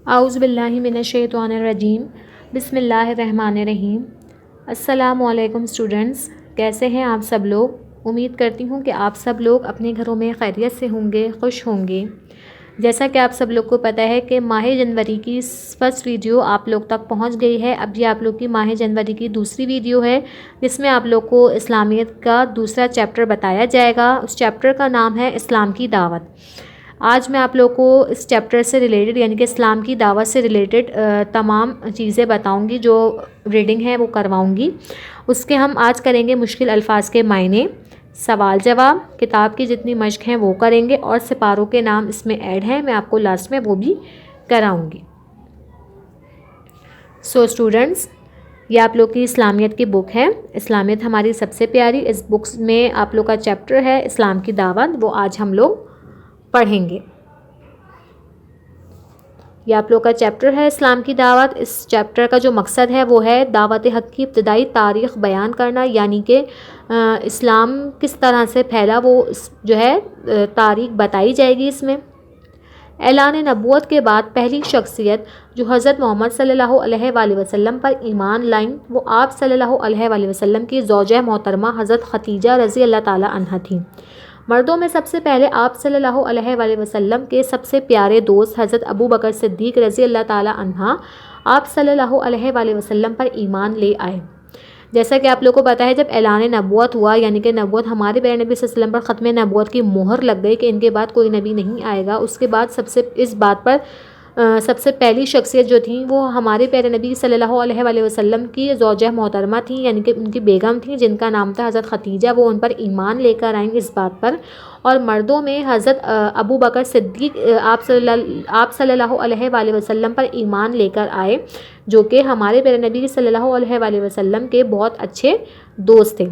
اعوذ باللہ من الشیطان الرجیم بسم اللہ الرحمن الرحیم۔ السلام علیکم اسٹوڈنٹس، کیسے ہیں آپ سب لوگ؟ امید کرتی ہوں کہ آپ سب لوگ اپنے گھروں میں خیریت سے ہوں گے، خوش ہوں گے۔ جیسا کہ آپ سب لوگ کو پتہ ہے کہ ماہ جنوری کی فرسٹ ویڈیو آپ لوگ تک پہنچ گئی ہے۔ اب یہ آپ لوگ کی ماہ جنوری کی دوسری ویڈیو ہے، جس میں آپ لوگ کو اسلامیت کا دوسرا چیپٹر بتایا جائے گا۔ اس چیپٹر کا نام ہے اسلام کی دعوت۔ آج میں آپ لوگ کو اس چیپٹر سے ریلیٹڈ یعنی کہ اسلام کی دعوت سے ریلیٹڈ تمام چیزیں بتاؤں گی، جو ریڈنگ ہے وہ کرواؤں گی۔ اس کے ہم آج کریں گے مشکل الفاظ کے معنی، سوال جواب، کتاب کی جتنی مشق ہیں وہ کریں گے، اور سپاروں کے نام اس میں ایڈ ہیں، میں آپ کو لاسٹ میں وہ بھی کراؤں گی۔ سو اسٹوڈنٹس، یہ آپ لوگ کی اسلامیت کی بک ہے۔ اسلامیت ہماری سب سے پیاری، اس بکس میں آپ لوگ کا چیپٹر ہے اسلام کی دعوت، وہ آج ہم لوگ پڑھیں گے۔ یہ آپ لوگ کا چیپٹر ہے اسلام کی دعوت۔ اس چیپٹر کا جو مقصد ہے وہ ہے دعوت حق کی ابتدائی تاریخ بیان کرنا، یعنی کہ اسلام کس طرح سے پھیلا وہ جو ہے تاریخ بتائی جائے گی اس میں۔ اعلان نبوت کے بعد پہلی شخصیت جو حضرت محمد صلی اللہ علیہ وآلہ وسلم پر ایمان لائیں وہ آپ صلی اللہ علیہ وآلہ وسلم کی زوجہ محترمہ حضرت خدیجہ رضی اللہ تعالی عنہا تھیں۔ مردوں میں سب سے پہلے آپ صلی اللہ علیہ وآلہ وسلم کے سب سے پیارے دوست حضرت ابو بکر صدیق رضی اللہ تعالی عنہ آپ صلی اللہ علیہ وآلہ وسلم پر ایمان لے آئے۔ جیسا کہ آپ لوگ کو پتہ ہے، جب اعلان نبوت ہوا یعنی کہ نبوت ہمارے پیارے نبی صلی اللہ علیہ وسلم پر ختم نبوت کی مہر لگ گئی کہ ان کے بعد کوئی نبی نہیں آئے گا، اس کے بعد اس بات پر سب سے پہلی شخصیت جو تھیں وہ ہمارے پیارے نبی صلی اللہ علیہ وآلہ وسلم کی زوجہ محترمہ تھیں، یعنی کہ ان کی بیگم تھیں جن کا نام تھا حضرت خدیجہ۔ وہ ان پر ایمان لے کر آئیں اس بات پر۔ اور مردوں میں حضرت ابو بکر صدیق آپ صلی اللہ علیہ وآلہ وسلم پر ایمان لے کر آئے، جو کہ ہمارے پیارے نبی صلی اللہ علیہ وآلہ وسلم کے بہت اچھے دوست تھے۔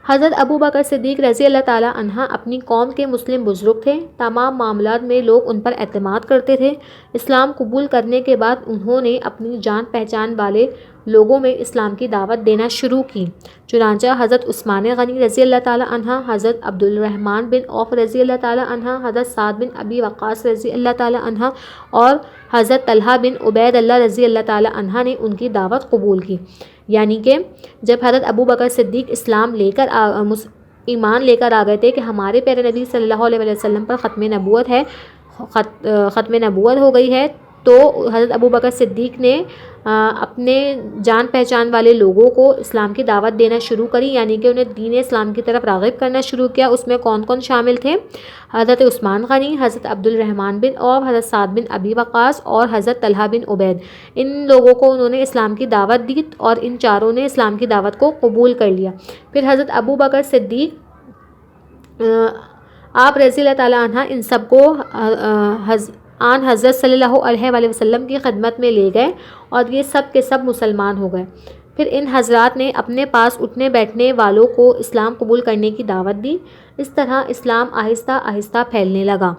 حضرت ابو بکر صدیق رضی اللہ تعالی عنہ اپنی قوم کے مسلم بزرگ تھے۔ تمام معاملات میں لوگ ان پر اعتماد کرتے تھے۔ اسلام قبول کرنے کے بعد انہوں نے اپنی جان پہچان والے لوگوں میں اسلام کی دعوت دینا شروع کی۔ چنانچہ حضرت عثمان غنی رضی اللہ تعالی عنہ، حضرت عبد الرحمن بن عوف رضی اللہ تعالی عنہ، حضرت سعد بن ابی وقاص رضی اللہ تعالی عنہ اور حضرت طلحہ بن عبید اللہ رضی اللہ تعالی عنہ نے ان کی دعوت قبول کی۔ یعنی کہ جب حضرت ابو بکر صدیق ایمان لے کر آ گئے تھے کہ ہمارے پیارے نبی صلی اللہ علیہ وسلم پر ختم نبوت ہو گئی ہے، تو حضرت ابو بکر صدیق نے اپنے جان پہچان والے لوگوں کو اسلام کی دعوت دینا شروع کری، یعنی کہ انہیں دین اسلام کی طرف راغب کرنا شروع کیا۔ اس میں کون کون شامل تھے؟ حضرت عثمان غنی، حضرت عبد الرحمن بن عوف، حضرت سعد بن ابی وقاص اور حضرت طلحہ بن عبید۔ ان لوگوں کو انہوں نے اسلام کی دعوت دی اور ان چاروں نے اسلام کی دعوت کو قبول کر لیا۔ پھر حضرت ابو بکر صدیق آپ رضی اللہ تعالیٰ عنہ ان سب کو حضرت صلی اللہ علیہ وآلہ وسلم کی خدمت میں لے گئے اور یہ سب کے سب مسلمان ہو گئے۔ پھر ان حضرات نے اپنے پاس اٹھنے بیٹھنے والوں کو اسلام قبول کرنے کی دعوت دی۔ اس طرح اسلام آہستہ آہستہ پھیلنے لگا۔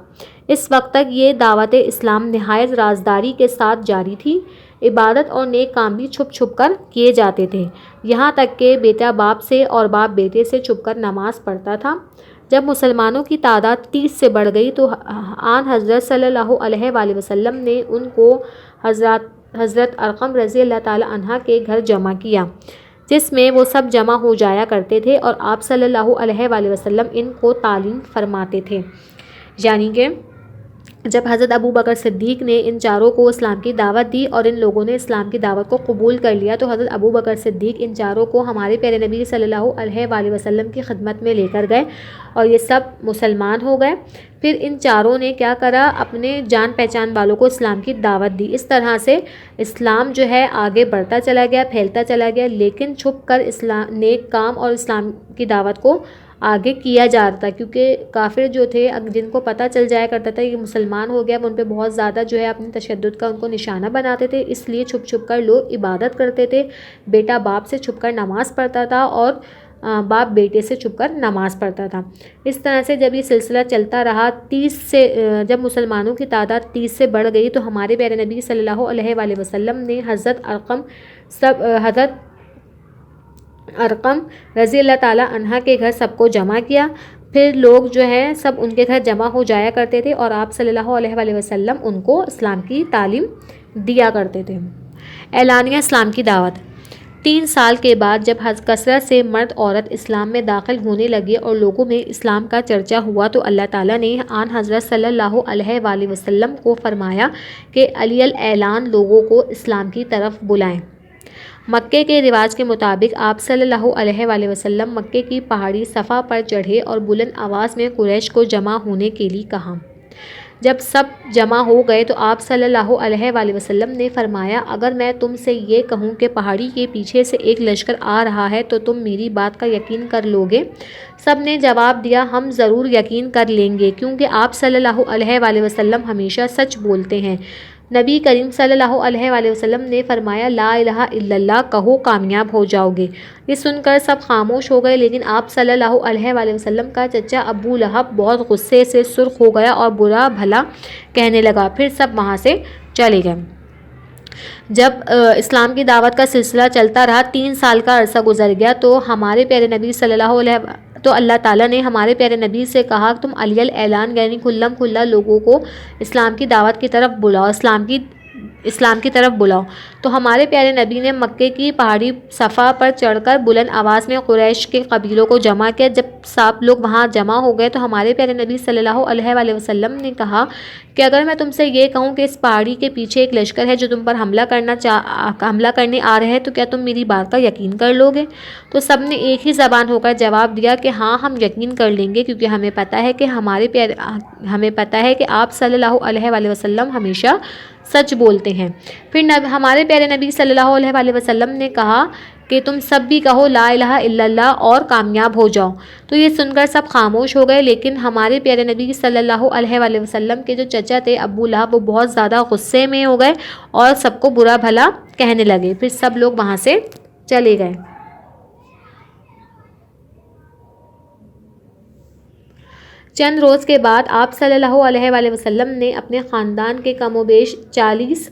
اس وقت تک یہ دعوت اسلام نہایت رازداری کے ساتھ جاری تھی۔ عبادت اور نیک کام بھی چھپ چھپ کر کیے جاتے تھے، یہاں تک کہ بیٹا باپ سے اور باپ بیٹے سے چھپ کر نماز پڑھتا تھا۔ جب مسلمانوں کی تعداد 30 سے بڑھ گئی تو آن حضرت صلی اللہ علیہ وآلہ وسلم نے ان کو حضرت ارقم رضی اللہ تعالی عنہ کے گھر جمع کیا، جس میں وہ سب جمع ہو جایا کرتے تھے اور آپ صلی اللہ علیہ وآلہ وسلم ان کو تعلیم فرماتے تھے۔ یعنی کہ جب حضرت ابو بکر صدیق نے ان چاروں کو اسلام کی دعوت دی اور ان لوگوں نے اسلام کی دعوت کو قبول کر لیا، تو حضرت ابو بکر صدیق ان چاروں کو ہمارے پیارے نبی صلی اللہ علیہ وآلہ وسلم کی خدمت میں لے کر گئے اور یہ سب مسلمان ہو گئے۔ پھر ان چاروں نے کیا کرا؟ اپنے جان پہچان والوں کو اسلام کی دعوت دی۔ اس طرح سے اسلام جو ہے آگے بڑھتا چلا گیا، پھیلتا چلا گیا، لیکن چھپ کر نیک کام اور اسلام کی دعوت کو آگے کیا جا رہا تھا، کیونکہ کافر جو تھے جن کو پتہ چل جایا کرتا تھا کہ مسلمان ہو گیا، وہ ان پہ بہت زیادہ جو ہے اپنے تشدد کا ان کو نشانہ بناتے تھے۔ اس لیے چھپ چھپ کر لوگ عبادت کرتے تھے، بیٹا باپ سے چھپ کر نماز پڑھتا تھا اور باپ بیٹے سے چھپ کر نماز پڑھتا تھا۔ اس طرح سے جب یہ سلسلہ چلتا رہا، جب مسلمانوں کی تعداد 30 سے بڑھ گئی تو ہمارے پیارے نبی صلی اللہ علیہ وآلہ وسلم نے حضرت ارقم رضی اللہ تعالی عنہ کے گھر سب کو جمع کیا۔ پھر لوگ جو ہیں سب ان کے گھر جمع ہو جایا کرتے تھے اور آپ صلی اللہ علیہ وآلہ وسلم ان کو اسلام کی تعلیم دیا کرتے تھے۔ اعلانیہ اسلام کی دعوت۔ 3 سال کے بعد جب کثرت سے مرد عورت اسلام میں داخل ہونے لگے اور لوگوں میں اسلام کا چرچا ہوا تو اللہ تعالیٰ نے آن حضرت صلی اللہ علیہ وآلہ وسلم کو فرمایا کہ علی الاعلان لوگوں کو اسلام کی طرف بلائیں۔ مکے کے رواج کے مطابق آپ صلی اللہ علیہ وآلہ وسلم مکے کی پہاڑی صفا پر چڑھے اور بلند آواز میں قریش کو جمع ہونے کے لیے کہا۔ جب سب جمع ہو گئے تو آپ صلی اللہ علیہ وآلہ وسلم نے فرمایا، اگر میں تم سے یہ کہوں کہ پہاڑی کے پیچھے سے ایک لشکر آ رہا ہے تو تم میری بات کا یقین کر لو گے؟ سب نے جواب دیا، ہم ضرور یقین کر لیں گے، کیونکہ آپ صلی اللہ علیہ وآلہ وسلم ہمیشہ سچ بولتے ہیں۔ نبی کریم صلی اللہ علیہ وآلہ وسلم نے فرمایا، لا الہ الا اللہ کہو، کامیاب ہو جاؤ گے۔ یہ سن کر سب خاموش ہو گئے، لیکن آپ صلی اللہ علیہ وآلہ وسلم کا چچا ابو لہب بہت غصے سے سرخ ہو گیا اور برا بھلا کہنے لگا۔ پھر سب وہاں سے چلے گئے۔ جب اسلام کی دعوت کا سلسلہ چلتا رہا، 3 سال کا عرصہ گزر گیا تو اللہ تعالیٰ نے ہمارے پیارے نبی سے کہا، تم علی الاعلان یعنی کھلم کھلا لوگوں کو اسلام کی دعوت کی طرف بلاؤ، اسلام کی طرف بلاؤ۔ تو ہمارے پیارے نبی نے مکے کی پہاڑی صفا پر چڑھ کر بلند آواز میں قریش کے قبیلوں کو جمع کیا۔ جب سب لوگ وہاں جمع ہو گئے تو ہمارے پیارے نبی صلی اللہ علیہ وآلہ وسلم نے کہا کہ اگر میں تم سے یہ کہوں کہ اس پہاڑی کے پیچھے ایک لشکر ہے جو تم پر حملہ کرنے آ رہے ہیں تو کیا تم میری بات کا یقین کر لو گے؟ تو سب نے ایک ہی زبان ہو کر جواب دیا کہ ہاں، ہم یقین کر لیں گے، کیونکہ ہمیں پتہ ہے کہ آپ صلی اللہ علیہ وآلہ وسلم ہمیشہ سچ بولتے ہیں۔ پھر ہمارے پیارے نبی صلی اللہ علیہ وآلہ وسلم نے کہا کہ تم سب بھی کہو لا الہ الا اللہ اور کامیاب ہو جاؤ۔ تو یہ سن کر سب خاموش ہو گئے، لیکن ہمارے پیارے نبی صلی اللہ علیہ وآلہ وسلم کے جو چچا تھے ابو لہب، وہ بہت زیادہ غصے میں ہو گئے اور سب کو برا بھلا کہنے لگے۔ پھر سب لوگ وہاں سے چلے گئے۔ چند روز کے بعد آپ صلی اللہ علیہ وآلہ وسلم نے اپنے خاندان کے کم و بیش 40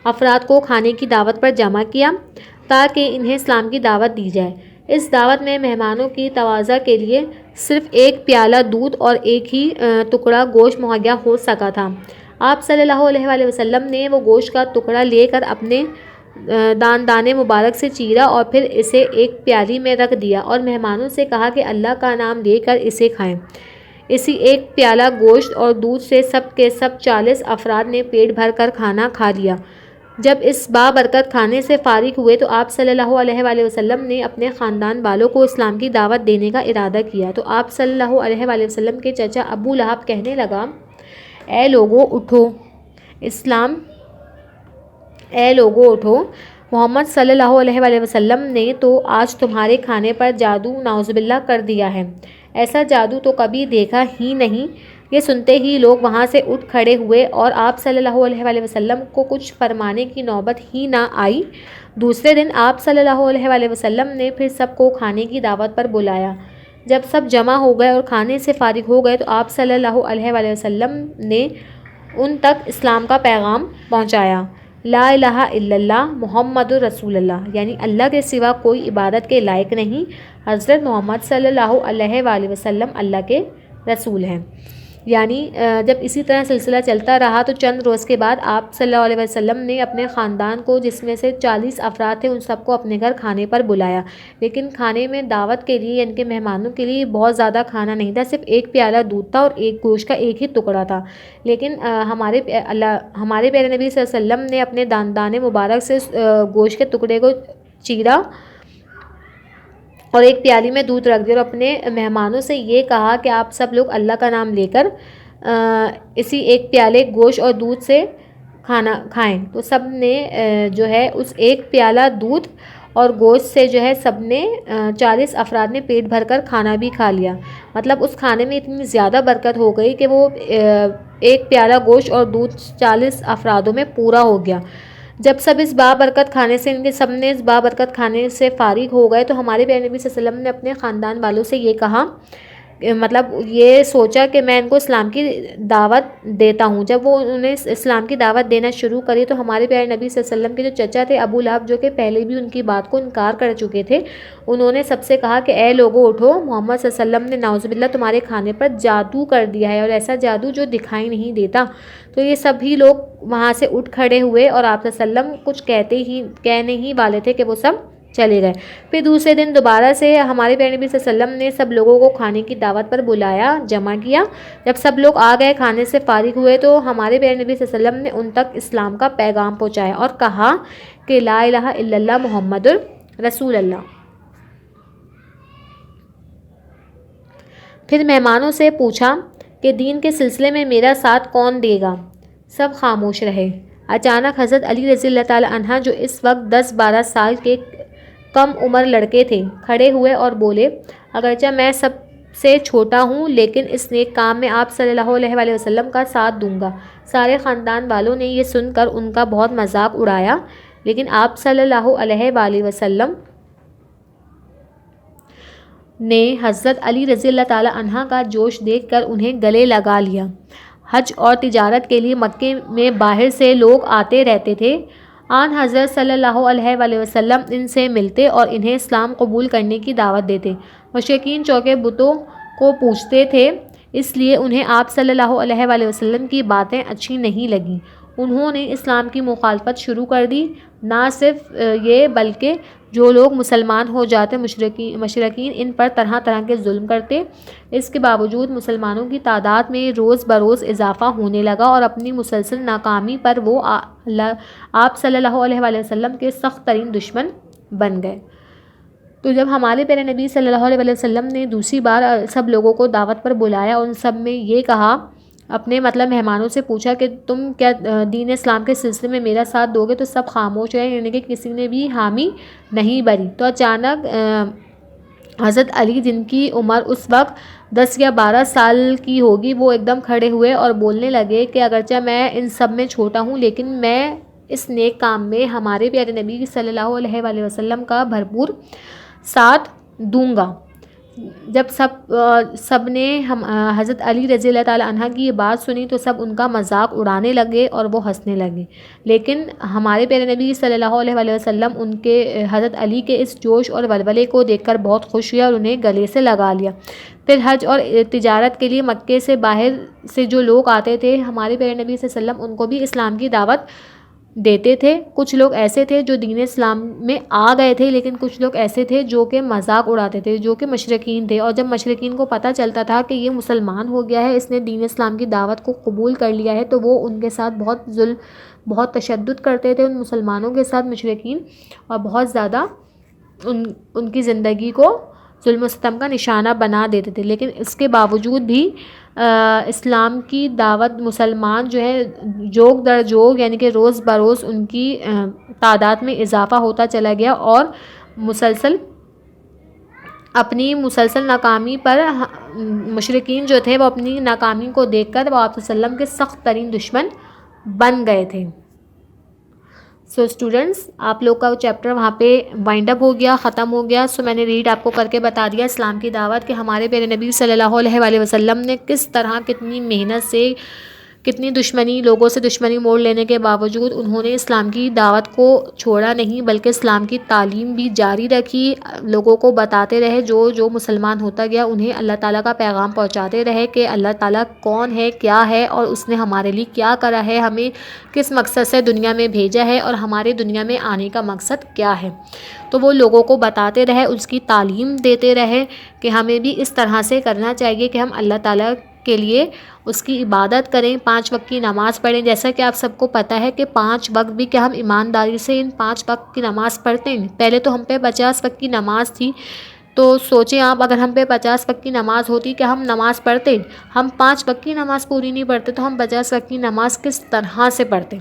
افراد کو کھانے کی دعوت پر جمع کیا تاکہ انہیں اسلام کی دعوت دی جائے۔ اس دعوت میں مہمانوں کی تواضع کے لیے صرف ایک پیالہ دودھ اور ایک ہی ٹکڑا گوشت مہیا ہو سکا تھا۔ آپ صلی اللہ علیہ وآلہ وسلم نے وہ گوشت کا ٹکڑا لے کر اپنے دانے مبارک سے چیرا اور پھر اسے ایک پیالی میں رکھ دیا اور مہمانوں سے کہا کہ اللہ کا نام لے کر اسے کھائیں۔ اسی ایک پیالہ گوشت اور دودھ سے سب کے سب 40 افراد نے پیٹ بھر کر کھانا کھا لیا۔ جب اس بابرکت کھانے سے فارغ ہوئے تو آپ صلی اللہ علیہ وآلہ وسلم نے اپنے خاندان والوں کو اسلام کی دعوت دینے کا ارادہ کیا۔ تو آپ صلی اللہ علیہ وآلہ وسلم کے چچا ابو لہب کہنے لگا، اے لوگوں اٹھو، محمد صلی اللہ علیہ وآلہ وسلم نے تو آج تمہارے کھانے پر جادو نعوذ باللہ کر دیا ہے، ایسا جادو تو کبھی دیکھا ہی نہیں۔ یہ سنتے ہی لوگ وہاں سے اٹھ کھڑے ہوئے اور آپ صلی اللہ علیہ وآلہ وسلم کو کچھ فرمانے کی نوبت ہی نہ آئی۔ دوسرے دن آپ صلی اللہ علیہ وآلہ وسلم نے پھر سب کو کھانے کی دعوت پر بلایا۔ جب سب جمع ہو گئے اور کھانے سے فارغ ہو گئے تو آپ صلی اللہ علیہ وآلہ وسلم نے ان تک اسلام کا پیغام پہنچایا، لا الہ الا اللہ محمد رسول اللہ، یعنی اللہ کے سوا کوئی عبادت کے لائق نہیں، حضرت محمد صلی اللہ علیہ وآلہ وسلم اللہ کے رسول ہیں۔ یعنی جب اسی طرح سلسلہ چلتا رہا تو چند روز کے بعد آپ صلی اللہ علیہ وسلم نے اپنے خاندان کو، جس میں سے 40 افراد تھے، ان سب کو اپنے گھر کھانے پر بلایا، لیکن کھانے میں دعوت کے لیے، ان کے مہمانوں کے لیے بہت زیادہ کھانا نہیں تھا، صرف ایک پیالہ دودھ تھا اور ایک گوشت کا ایک ہی ٹکڑا تھا۔ لیکن ہمارے پیارے نبی صلی اللہ علیہ وسلم نے اپنے دانے مبارک سے گوشت کے ٹکڑے کو چیرا اور ایک پیالی میں دودھ رکھ دیا اور اپنے مہمانوں سے یہ کہا کہ آپ سب لوگ اللہ کا نام لے کر اسی ایک پیالے گوشت اور دودھ سے کھانا کھائیں۔ تو سب نے جو ہے اس ایک پیالہ دودھ اور گوشت سے جو ہے سب نے 40 افراد نے پیٹ بھر کر کھانا بھی کھا لیا۔ مطلب اس کھانے میں اتنی زیادہ برکت ہو گئی کہ وہ ایک پیالہ گوشت اور دودھ 40 افرادوں میں پورا ہو گیا۔ جب سب اس بابرکت کھانے سے فارغ ہو گئے تو ہمارے پیارے نبی صلی اللہ علیہ وسلم نے اپنے خاندان والوں سے یہ کہا مطلب یہ سوچا کہ میں ان کو اسلام کی دعوت دیتا ہوں۔ جب وہ انہیں اسلام کی دعوت دینا شروع کری تو ہمارے پیارے نبی صلی اللہ علیہ وسلم کے جو چچا تھے ابو لہب، جو کہ پہلے بھی ان کی بات کو انکار کر چکے تھے، انہوں نے سب سے کہا کہ اے لوگو اٹھو، محمد صلی اللہ علیہ وسلم نے نعوذ باللہ تمہارے کھانے پر جادو کر دیا ہے، اور ایسا جادو جو دکھائی نہیں دیتا۔ تو یہ سبھی لوگ وہاں سے اٹھ کھڑے ہوئے اور آپ صلی اللہ علیہ وسلم کچھ کہنے ہی والے تھے کہ وہ سب چلے گئے۔ پھر دوسرے دن دوبارہ سے ہمارے پیارے نبی صلی اللہ علیہ وسلم نے سب لوگوں کو کھانے کی دعوت پر بلایا، جمع کیا۔ جب سب لوگ آ گئے، کھانے سے فارغ ہوئے، تو ہمارے پیارے نبی صلی اللہ علیہ وسلم نے ان تک اسلام کا پیغام پہنچایا اور کہا کہ لا الہ الا اللہ محمد رسول اللہ۔ پھر مہمانوں سے پوچھا کہ دین کے سلسلے میں میرا ساتھ کون دے گا؟ سب خاموش رہے۔ اچانک حضرت علی رضی اللہ تعالی عنہ، جو اس وقت 10-12 سال کے کم عمر لڑکے تھے، کھڑے ہوئے اور بولے، اگرچہ میں سب سے چھوٹا ہوں لیکن اس نیک کام میں آپ صلی اللہ علیہ وآلہ وسلم کا ساتھ دوں گا۔ سارے خاندان والوں نے یہ سن کر ان کا بہت مذاق اڑایا، لیکن آپ صلی اللہ علیہ وآلہ وسلم نے حضرت علی رضی اللہ تعالی عنہ کا جوش دیکھ کر انہیں گلے لگا لیا۔ حج اور تجارت کے لیے مکے میں باہر سے لوگ آتے رہتے تھے۔ آن حضرت صلی اللہ علیہ وآلہ وسلم ان سے ملتے اور انہیں اسلام قبول کرنے کی دعوت دیتے۔ مشرکین چونکہ بتوں کو پوجتے تھے، اس لیے انہیں آپ صلی اللہ علیہ وآلہ وسلم کی باتیں اچھی نہیں لگیں۔ انہوں نے اسلام کی مخالفت شروع کر دی۔ نہ صرف یہ بلکہ جو لوگ مسلمان ہو جاتے، مشرکین ان پر طرح طرح کے ظلم کرتے۔ اس کے باوجود مسلمانوں کی تعداد میں روز بروز اضافہ ہونے لگا اور اپنی مسلسل ناکامی پر وہ آپ صلی اللہ علیہ وآلہ وسلم کے سخت ترین دشمن بن گئے۔ تو جب ہمارے پیارے نبی صلی اللہ علیہ وآلہ وسلم نے دوسری بار سب لوگوں کو دعوت پر بلایا، ان سب میں یہ کہا، اپنے مہمانوں سے پوچھا کہ تم کیا دین اسلام کے سلسلے میں میرا ساتھ دو گے؟ تو سب خاموش رہے، یعنی کہ کسی نے بھی حامی نہیں بھری۔ تو اچانک حضرت علی، جن کی عمر اس وقت 10 یا 12 سال کی ہوگی، وہ ایک دم کھڑے ہوئے اور بولنے لگے کہ اگرچہ میں ان سب میں چھوٹا ہوں لیکن میں اس نیک کام میں ہمارے پیارے نبی صلی اللہ علیہ وآلہ وسلم کا بھرپور ساتھ دوں گا۔ جب سب نے حضرت علی رضی اللہ تعالی عنہ کی یہ بات سنی تو سب ان کا مذاق اڑانے لگے اور وہ ہنسنے لگے، لیکن ہمارے پیارے نبی صلی اللہ علیہ وآلہ وسلم ان کے حضرت علی کے اس جوش اور ولولے کو دیکھ کر بہت خوش ہوئے اور انہیں گلے سے لگا لیا۔ پھر حج اور تجارت کے لیے مکے سے باہر سے جو لوگ آتے تھے، ہمارے پیارے نبی صلی اللہ علیہ وسلم ان کو بھی اسلام کی دعوت دیتے تھے۔ کچھ لوگ ایسے تھے جو دین اسلام میں آ گئے تھے، لیکن کچھ لوگ ایسے تھے جو کہ مذاق اڑاتے تھے، جو کہ مشرکین تھے۔ اور جب مشرکین کو پتہ چلتا تھا کہ یہ مسلمان ہو گیا ہے، اس نے دین اسلام کی دعوت کو قبول کر لیا ہے، تو وہ ان کے ساتھ بہت ظلم، بہت تشدد کرتے تھے ان مسلمانوں کے ساتھ مشرکین، اور بہت زیادہ ان کی زندگی کو ظلم و ستم کا نشانہ بنا دیتے تھے۔ لیکن اس کے باوجود بھی اسلام کی دعوت مسلمان جو ہے جوگ در جوگ، یعنی کہ روز بروز ان کی تعداد میں اضافہ ہوتا چلا گیا، اور اپنی مسلسل ناکامی پر مشرکین جو تھے وہ اپنی ناکامی کو دیکھ کر وہ آپ صلی اللہ علیہ وسلم کے سخت ترین دشمن بن گئے تھے۔ سو اسٹوڈنٹس، آپ لوگ کا چیپٹر وہاں پہ وائنڈ اپ ہو گیا، ختم ہو گیا۔ سو میں نے ریڈ آپ کو کر کے بتا دیا اسلام کی دعوت، کہ ہمارے پیارے نبی صلی اللہ علیہ وآلہ وسلم نے کس طرح، کتنی محنت سے، کتنی دشمنی، لوگوں سے دشمنی موڑ لینے کے باوجود انہوں نے اسلام کی دعوت کو چھوڑا نہیں، بلکہ اسلام کی تعلیم بھی جاری رکھی، لوگوں کو بتاتے رہے، جو مسلمان ہوتا گیا انہیں اللہ تعالیٰ کا پیغام پہنچاتے رہے کہ اللہ تعالیٰ کون ہے، کیا ہے، اور اس نے ہمارے لیے کیا کرا ہے، ہمیں کس مقصد سے دنیا میں بھیجا ہے، اور ہمارے دنیا میں آنے کا مقصد کیا ہے۔ تو وہ لوگوں کو بتاتے رہے، اس کی تعلیم دیتے رہے کہ ہمیں بھی اس طرح سے کرنا چاہیے کہ ہم اللہ تعالیٰ کے لیے اس کی عبادت کریں، 5 وقت کی نماز پڑھیں۔ جیسا کہ آپ سب کو پتہ ہے کہ 5 وقت بھی کیا ہم ایمانداری سے ان 5 وقت کی نماز پڑھتے ہیں؟ پہلے تو ہم پہ 50 وقت کی نماز تھی، تو سوچیں آپ، اگر ہم پہ 50 وقت کی نماز ہوتی کہ ہم نماز پڑھتے، ہم 5 وقت کی نماز پوری نہیں پڑھتے تو ہم 50 وقت کی نماز کس طرح سے پڑھتے؟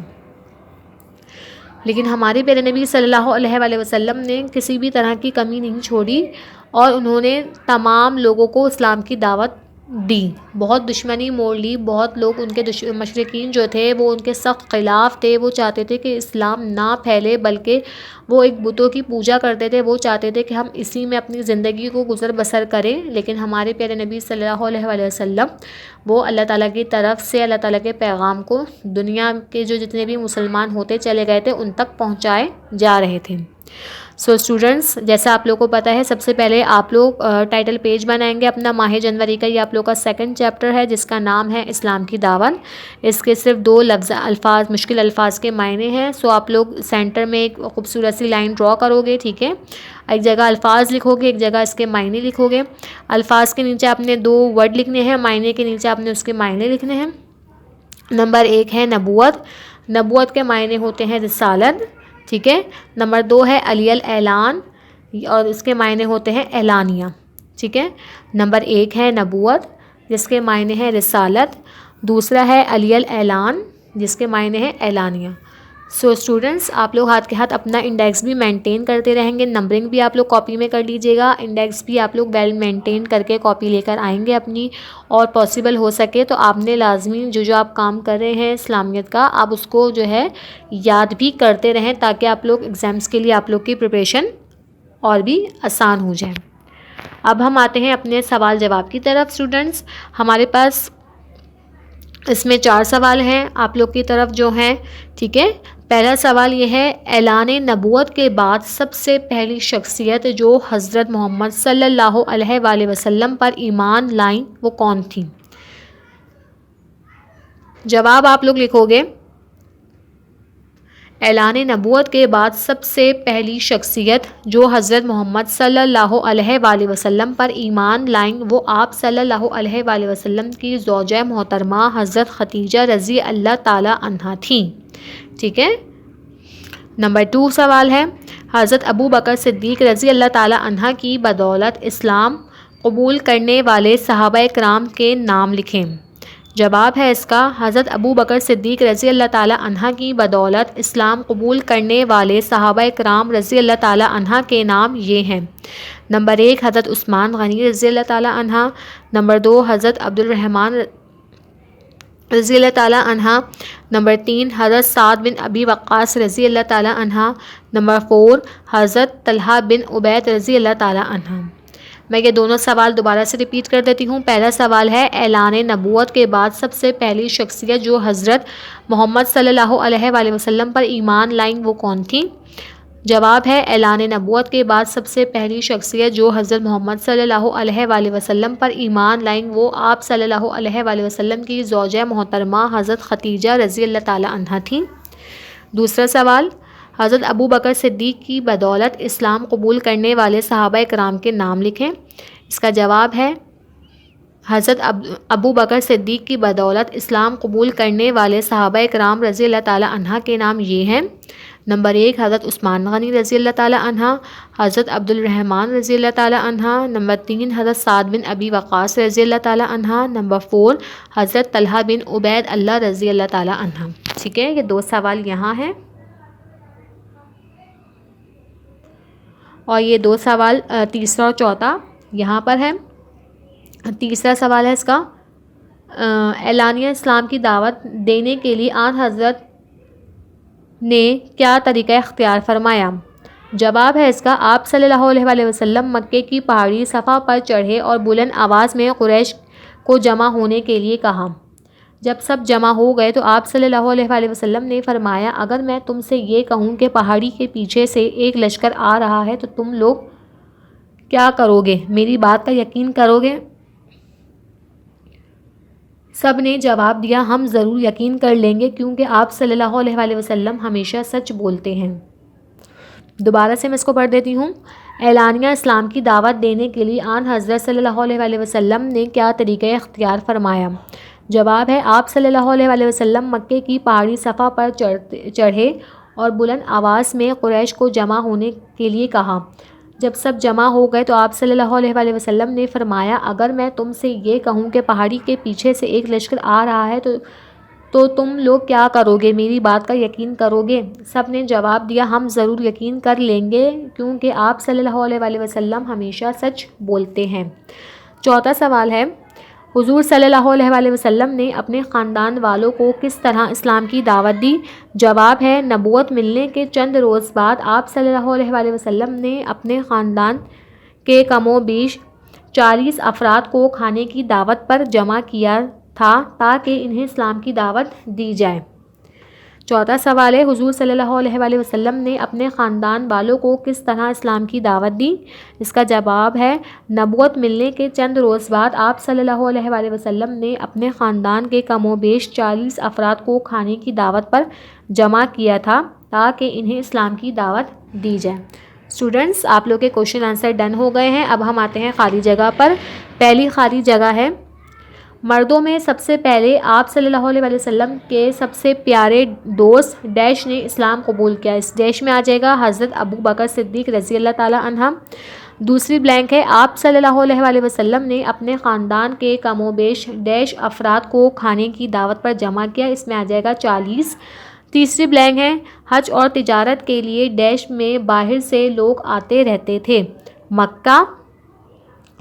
لیکن ہمارے پیارے نبی صلی اللہ علیہ وآلہ وسلم نے کسی بھی طرح کی کمی نہیں چھوڑی، اور انہوں نے تمام لوگوں کو اسلام کی دعوت دی، بہت دشمنی موڑ لی، بہت لوگ ان کے مشرکین جو تھے وہ ان کے سخت خلاف تھے، وہ چاہتے تھے کہ اسلام نہ پھیلے، بلکہ وہ ایک بتوں کی پوجا کرتے تھے، وہ چاہتے تھے کہ ہم اسی میں اپنی زندگی کو گزر بسر کریں، لیکن ہمارے پیارے نبی صلی اللہ علیہ وآلہ وسلم وہ اللہ تعالیٰ کی طرف سے اللہ تعالیٰ کے پیغام کو دنیا کے جو جتنے بھی مسلمان ہوتے چلے گئے تھے ان تک پہنچائے جا رہے تھے۔ سو اسٹوڈنٹس، جیسا آپ لوگ کو پتہ ہے، سب سے پہلے آپ لوگ ٹائٹل پیج بنائیں گے اپنا ماہ جنوری کا، یہ آپ لوگ کا سیکنڈ چیپٹر ہے جس کا نام ہے اسلام کی دعوت۔ اس کے صرف 2 الفاظ مشکل الفاظ کے معنی ہیں۔ سو آپ لوگ سینٹر میں ایک خوبصورت سی لائن ڈرا کرو گے، ٹھیک ہے، ایک جگہ الفاظ لکھو گے، ایک جگہ اس کے معنی لکھو گے۔ الفاظ کے نیچے آپ نے 2 ورڈ لکھنے ہیں، معنی کے نیچے آپ نے اس کے معنی لکھنے ہیں۔ نمبر 1 ہے نبوت، نبوت کے معنی ہوتے ہیں رسالت، ٹھیک ہے۔ نمبر 2 ہے علی الاعلان، اور اس کے معنی ہوتے ہیں اعلانیہ، ٹھیک ہے۔ نمبر 1 ہے نبوت جس کے معنی ہے رسالت، دوسرا ہے علی الاعلان جس کے معنی ہے اعلانیہ۔ سو اسٹوڈنٹس، آپ لوگ ہاتھ کے ہاتھ اپنا انڈیکس بھی مینٹین کرتے رہیں گے، نمبرنگ بھی آپ لوگ کاپی میں کر لیجیے گا، انڈیکس بھی آپ لوگ ویل مینٹین کر کے کاپی لے کر آئیں گے اپنی، اور پاسبل ہو سکے تو آپ نے لازمی جو آپ کام کر رہے ہیں اسلامیت کا، آپ اس کو جو ہے یاد بھی کرتے رہیں تاکہ آپ لوگ ایگزامس کے لیے آپ لوگ کی پریپریشن اور بھی آسان ہو جائے۔ اب ہم آتے ہیں اپنے سوال جواب کی طرف۔ اسٹوڈنٹس، ہمارے پاس اس میں 4 سوال ہیں آپ لوگ کی طرف جو ہیں، ٹھیک ہے۔ پہلا سوال یہ ہے، اعلان نبوت کے بعد سب سے پہلی شخصیت جو حضرت محمد صلی اللہ علیہ وآلہ وسلم پر ایمان لائیں وہ کون تھی؟ جواب آپ لوگ لکھو گے، اعلان نبوت کے بعد سب سے پہلی شخصیت جو حضرت محمد صلی اللہ علیہ وآلہ وسلم پر ایمان لائیں وہ آپ صلی اللہ علیہ وآلہ وسلم کی زوجہ محترمہ حضرت خدیجہ رضی اللہ تعالی عنہا تھیں، ٹھیک ہے۔ نمبر 2 سوال ہے، حضرت ابو بکر صدیق رضی اللہ تعالی عنہ کی بدولت اسلام قبول کرنے والے صحابہ کرام کے نام لکھیں۔ جواب ہے اس کا، حضرت ابو بکر صدیق رضی اللہ تعالی عنہ کی بدولت اسلام قبول کرنے والے صحابہ کرام رضی اللہ تعالی عنہ کے نام یہ ہیں۔ نمبر 1 حضرت عثمان غنی رضی اللہ تعالی عنہ، نمبر 2 حضرت عبد الرحمن رضی اللہ تعالی عنہ، نمبر 3 حضرت سعد بن ابی وقاص رضی اللہ تعالی عنہ، نمبر 4 حضرت طلحہ بن عبید رضی اللہ تعالی عنہ۔ میں یہ دونوں سوال دوبارہ سے ریپیٹ کر دیتی ہوں۔ پہلا سوال ہے، اعلان نبوت کے بعد سب سے پہلی شخصیت جو حضرت محمد صلی اللہ علیہ وآلہ وسلم پر ایمان لائیں وہ کون تھیں؟ جواب ہے، اعلان نبوت کے بعد سب سے پہلی شخصیت جو حضرت محمد صلی اللہ علیہ وآلہ وسلم پر ایمان لائیں وہ آپ صلی اللہ علیہ وآلہ وسلم کی زوجہ محترمہ حضرت خدیجہ رضی اللہ تعالی عنہا تھیں۔ دوسرا سوال، حضرت ابو بکر صدیق کی بدولت اسلام قبول کرنے والے صحابہ کرام کے نام لکھیں۔ اس کا جواب ہے، حضرت ابو بکر صدیق کی بدولت اسلام قبول کرنے والے صحابہ کرام رضی اللہ تعالی عنہ کے نام یہ ہیں۔ نمبر 1 حضرت عثمان غنی رضی اللہ تعالی عنہ، حضرت عبد الرحمن رضی اللہ تعالی عنہ، نمبر 3 حضرت سعد بن ابی وقاص رضی اللہ تعالی عنہ، نمبر 4 حضرت طلحہ بن عبید اللہ رضی اللہ تعالی عنہ، ٹھیک ہے۔ یہ 2 سوال یہاں ہیں اور یہ 2 سوال تیسرا اور چوتھا یہاں پر ہے۔ تیسرا سوال ہے اس کا، اعلانیہ اسلام کی دعوت دینے کے لیے آن حضرت نے کیا طریقہ اختیار فرمایا؟ جواب ہے اس کا، آپ صلی اللہ علیہ وآلہ وسلم مکے کی پہاڑی صفا پر چڑھے اور بلند آواز میں قریش کو جمع ہونے کے لیے کہا۔ جب سب جمع ہو گئے تو آپ صلی اللہ علیہ وآلہ وسلم نے فرمایا، اگر میں تم سے یہ کہوں کہ پہاڑی کے پیچھے سے ایک لشکر آ رہا ہے تو تم لوگ کیا کرو گے؟ میری بات کا یقین کرو گے؟ سب نے جواب دیا، ہم ضرور یقین کر لیں گے کیونکہ آپ صلی اللہ علیہ وآلہ وسلم ہمیشہ سچ بولتے ہیں۔ دوبارہ سے میں اس کو پڑھ دیتی ہوں۔ اعلانیہ اسلام کی دعوت دینے کے لیے آن حضرت صلی اللہ علیہ وآلہ وسلم نے کیا طریقہ اختیار فرمایا؟ جواب ہے، آپ صلی اللہ علیہ وآلہ وسلم مکے کی پہاڑی صفا پر چڑھے اور بلند آواز میں قریش کو جمع ہونے کے لیے کہا۔ جب سب جمع ہو گئے تو آپ صلی اللہ علیہ وآلہ وسلم نے فرمایا، اگر میں تم سے یہ کہوں کہ پہاڑی کے پیچھے سے ایک لشکر آ رہا ہے تو تم لوگ کیا کرو گے؟ میری بات کا یقین کرو گے؟ سب نے جواب دیا، ہم ضرور یقین کر لیں گے کیونکہ آپ صلی اللہ علیہ وآلہ وسلم ہمیشہ سچ بولتے ہیں۔ چوتھا سوال ہے، حضور صلی اللہ علیہ وآلہ وسلم نے اپنے خاندان والوں کو کس طرح اسلام کی دعوت دی؟ جواب ہے نبوت ملنے کے چند روز بعد آپ صلی اللہ علیہ وآلہ وسلم نے اپنے خاندان کے کم و بیش 40 افراد کو کھانے کی دعوت پر جمع کیا تھا تاکہ انہیں اسلام کی دعوت دی جائے۔ چوتھا سوال ہے حضور صلی اللہ علیہ وآلہ وسلم نے اپنے خاندان والوں کو کس طرح اسلام کی دعوت دی؟ اس کا جواب ہے نبوت ملنے کے چند روز بعد آپ صلی اللہ علیہ وآلہ وسلم نے اپنے خاندان کے کم و بیش 40 افراد کو کھانے کی دعوت پر جمع کیا تھا تاکہ انہیں اسلام کی دعوت دی جائے۔ اسٹوڈنٹس آپ لوگ کے کوشچن آنسر ڈن ہو گئے ہیں۔ اب ہم آتے ہیں خالی جگہ پر۔ پہلی خالی جگہ ہے مردوں میں سب سے پہلے آپ صلی اللہ علیہ وآلہ وسلم کے سب سے پیارے دوست ڈیش نے اسلام قبول کیا۔ اس ڈیش میں آ جائے گا حضرت ابو بکر صدیق رضی اللہ تعالیٰ عنہ۔ دوسری بلینک ہے آپ صلی اللہ علیہ وآلہ وسلم نے اپنے خاندان کے کم و بیش ڈیش افراد کو کھانے کی دعوت پر جمع کیا۔ اس میں آ جائے گا 40۔ تیسری بلینک ہے حج اور تجارت کے لیے ڈیش میں باہر سے لوگ آتے رہتے تھے، مکہ۔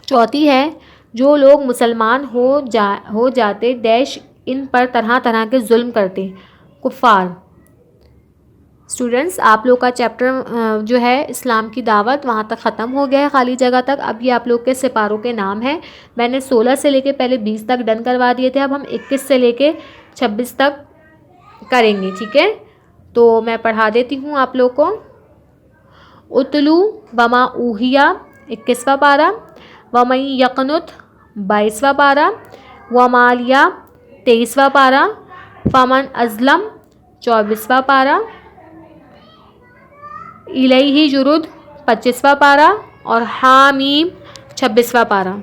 چوتھی ہے جو لوگ مسلمان ہو جاتے ڈیش ان پر طرح طرح کے ظلم کرتے، کفار۔ اسٹوڈنٹس آپ لوگ کا چیپٹر جو ہے اسلام کی دعوت وہاں تک ختم ہو گیا ہے خالی جگہ تک۔ اب یہ آپ لوگ کے سپاروں کے نام ہیں۔ میں نے 16 سے لے کے پہلے 20 تک ڈن کروا دیے تھے، اب ہم 21 سے لے کے 26 تک کریں گے، ٹھیک ہے؟ تو میں پڑھا دیتی ہوں آپ لوگ کو۔ اتلو وما اوہیا 21واں پارہ، ومن یقنت 22واں پارہ، ومالیہ 23واں پارہ، فمن ازلم 24واں پارہ، الیہ جرد 25واں پارہ اور حامیم 26واں پارہ۔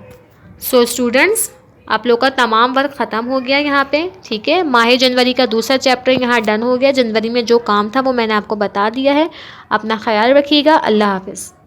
سو اسٹوڈنٹس آپ لوگ کا تمام ورک ختم ہو گیا یہاں پہ، ٹھیک ہے؟ ماہ جنوری کا دوسرا چیپٹر یہاں ڈن ہو گیا۔ جنوری میں جو کام تھا وہ میں نے آپ کو بتا دیا ہے۔ اپنا خیال رکھیے گا۔ اللہ حافظ۔